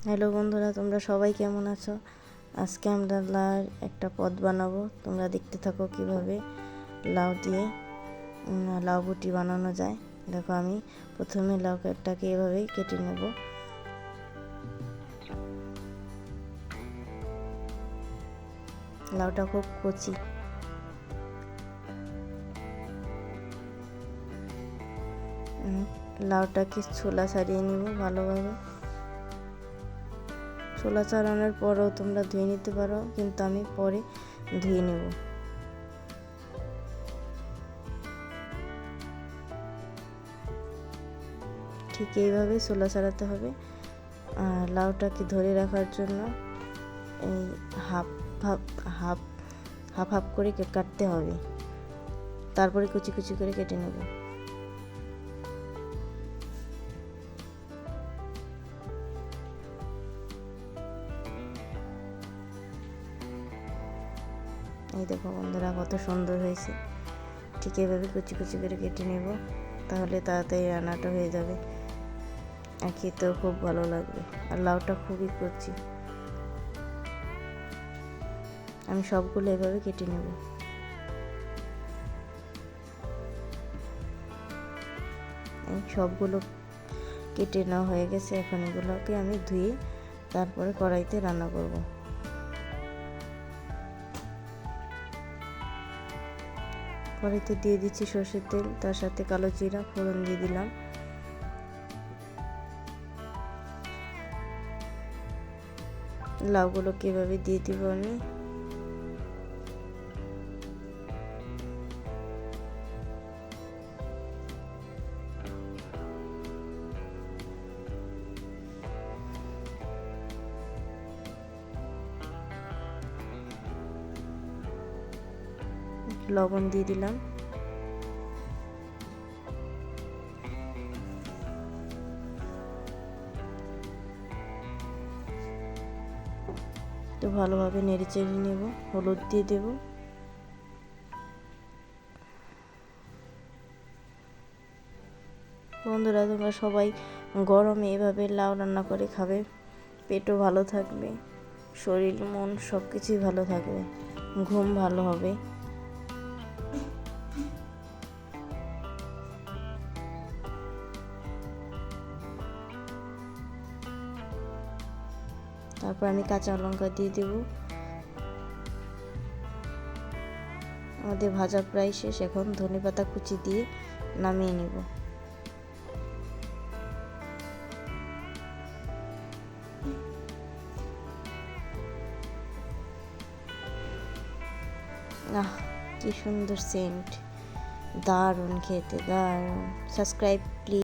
Hello বন্ধুরা, তোমরা সবাই কেমন আছো? আজকে আমরা লাউর একটা পদ বানাবো। তোমরা দেখতে থাকো কিভাবে লাউ দিয়ে লাউ বুটি বানানো যায়। দেখো, আমি প্রথমে লাউটাকে এভাবেই কেটে নেব। লাউটা খুব কচি। লাউটাকে ছোলা ছাড়িয়ে নিব ভালোভাবে। ছোলা ছাড়ানোর পরও তোমরা ধুয়ে নিতে পারো, কিন্তু আমি পরে ধুয়ে নেব। ঠিক এইভাবে ছোলা ছাড়াতে হবে। আর লাউটাকে ধরে রাখার জন্য এই half half half half half করে কাটতে হবে, তারপরে কুচি কুচি করে কেটে নেব। এই দেখো বন্ধুরা, কত সুন্দর হয়েছে। ঠিক এভাবে কুচি কুচি করে কেটে নেব, তাহলে তাড়াতাড়ি রান্নাটা হয়ে যাবে আর খেতেও খুব ভালো লাগবে। আর লাউটা খুবই কচি। আমি সবগুলো এভাবে কেটে নেব। সবগুলো কেটে নেওয়া হয়ে গেছে। এখন এগুলোকে আমি ধুয়ে তারপরে কড়াইতে রান্না করব। কড়াইতে দিয়ে দিচ্ছি সরষের তেল, তার সাথে কালো জিরা ফোড়ন দিয়ে দিলাম। লাউগুলোকে এভাবে দিয়ে দিব আমি। লবণ দিয়ে দিলাম। তো ভালোভাবে নেড়ে চেড়ে নেব। হলুদ দিয়ে দেব। বন্ধুরা, তোমরা সবাই গরমে এভাবে লাউ রান্না করে খাবে, পেটও ভালো থাকবে, শরীর মন সব কিছুই ভালো থাকবে, ঘুম ভালো হবে। তারপর আমি কাঁচা লঙ্কা দিয়ে দেব। আমাদের ভাজা প্রায় শেষ। এখন ধনেপাতা কুচি দিয়ে নামিয়ে নেব। আহ, কি সুন্দর সেন্ট! দারুণ খেতে, দারুণ। Subscribe please.